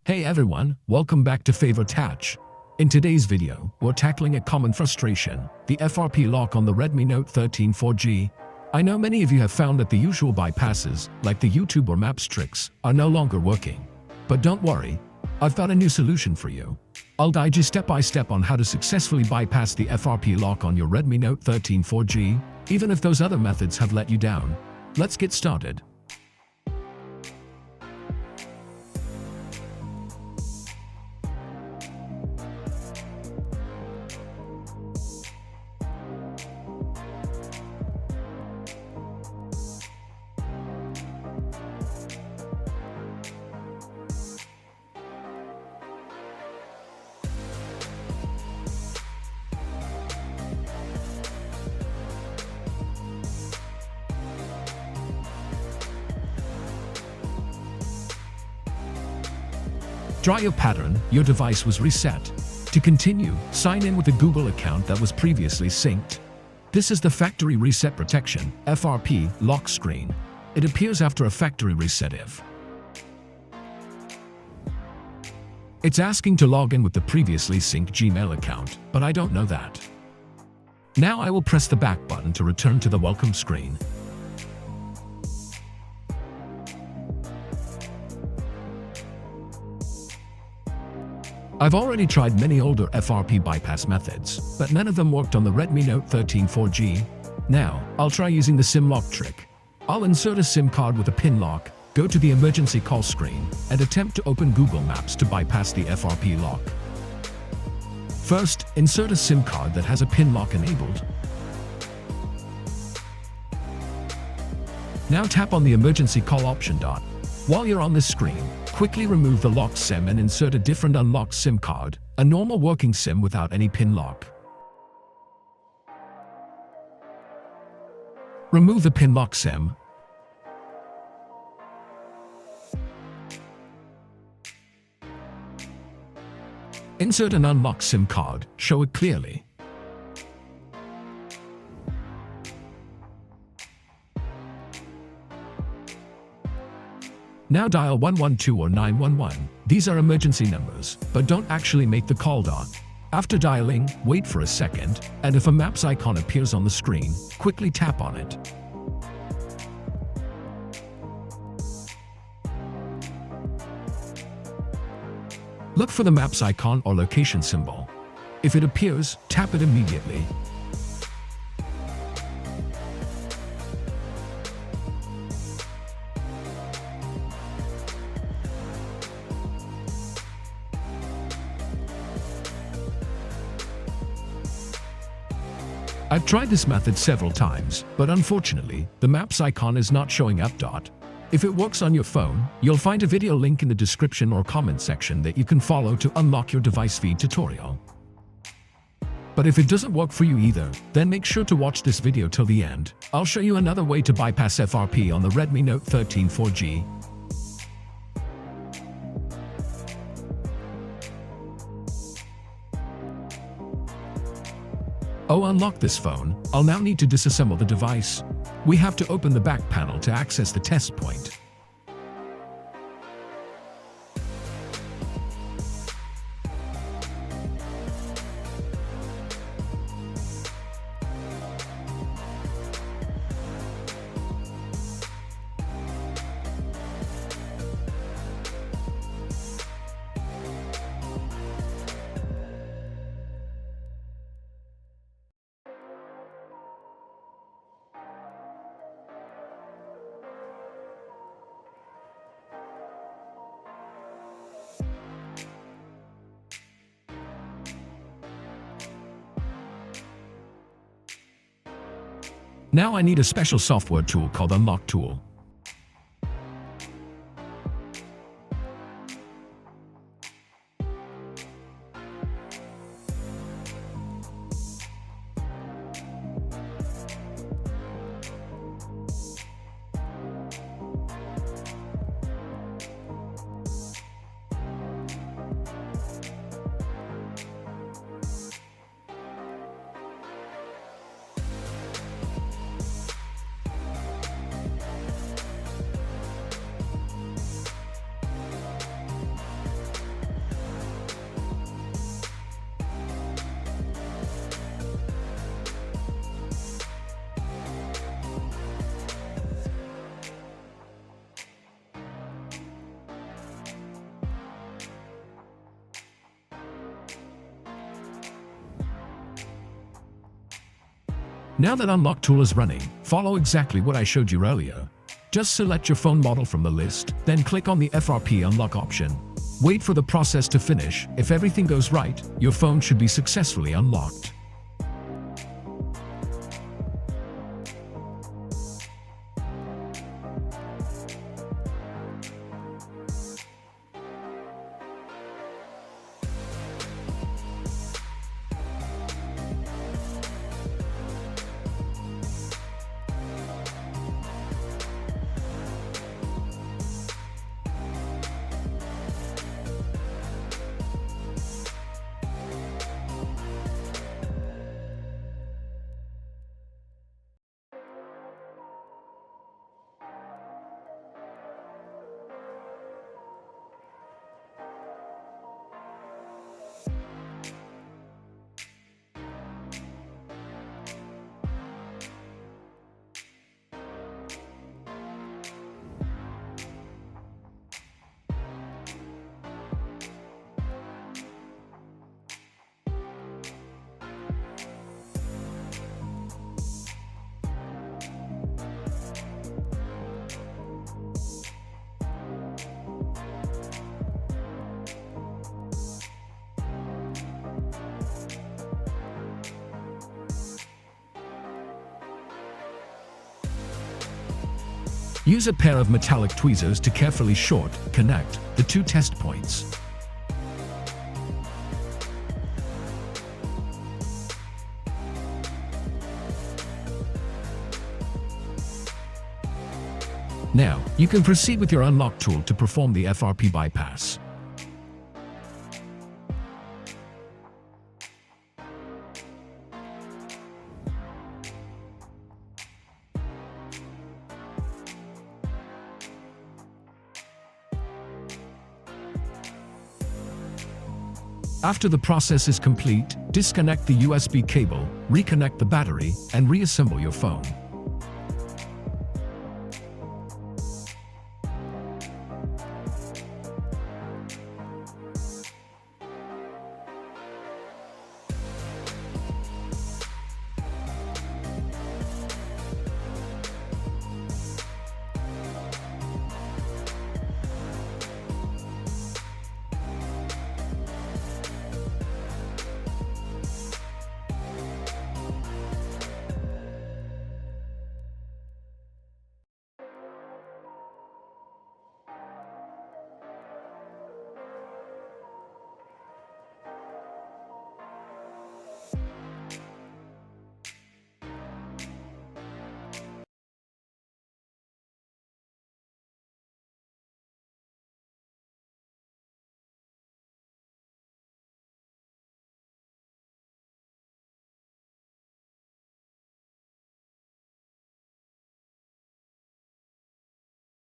Hey everyone, welcome back to Favorite Hatch. In today's video, we're tackling a common frustration, the FRP lock on the Redmi Note 13 4G. I know many of you have found that the usual bypasses, like the YouTube or Maps tricks, are no longer working. But don't worry, I've got a new solution for you. I'll guide you step by step on how to successfully bypass the FRP lock on your Redmi Note 13 4G, even if those other methods have let you down. Let's get started. Try your pattern, your device was reset. To continue, sign in with a Google account that was previously synced. This is the Factory Reset Protection (FRP) lock screen. It appears after a factory reset if it's asking to log in with the previously synced Gmail account, but I don't know that. Now I will press the back button to return to the welcome screen. I've already tried many older FRP bypass methods, but none of them worked on the Redmi Note 13 4G. Now, I'll try using the SIM lock trick. I'll insert a SIM card with a pin lock, go to the emergency call screen, and attempt to open Google Maps to bypass the FRP lock. First, insert a SIM card that has a pin lock enabled. Now tap on the emergency call option dot. While you're on this screen, quickly remove the locked SIM and insert a different unlocked SIM card, a normal working SIM without any pin lock. Remove the pin lock SIM. Insert an unlocked SIM card, show it clearly. Now dial 112 or 911. These are emergency numbers, but don't actually make the call dot. After dialing, wait for a second, and if a Maps icon appears on the screen, quickly tap on it. Look for the Maps icon or location symbol. If it appears, tap it immediately. I've tried this method several times, but unfortunately, the Maps icon is not showing up dot. If it works on your phone, you'll find a video link in the description or comment section that you can follow to unlock your device feed tutorial. But if it doesn't work for you either, then make sure to watch this video till the end. I'll show you another way to bypass FRP on the Redmi Note 13 4G. Oh, unlock this phone. I'll now need to disassemble the device. We have to open the back panel to access the test point. Now I need a special software tool called UnlockTool. Now that UnlockTool is running, follow exactly what I showed you earlier. Just select your phone model from the list, then click on the FRP unlock option. Wait for the process to finish. If everything goes right, your phone should be successfully unlocked. Use a pair of metallic tweezers to carefully connect the two test points. Now, you can proceed with your unlock tool to perform the FRP bypass. After the process is complete, disconnect the USB cable, reconnect the battery, and reassemble your phone.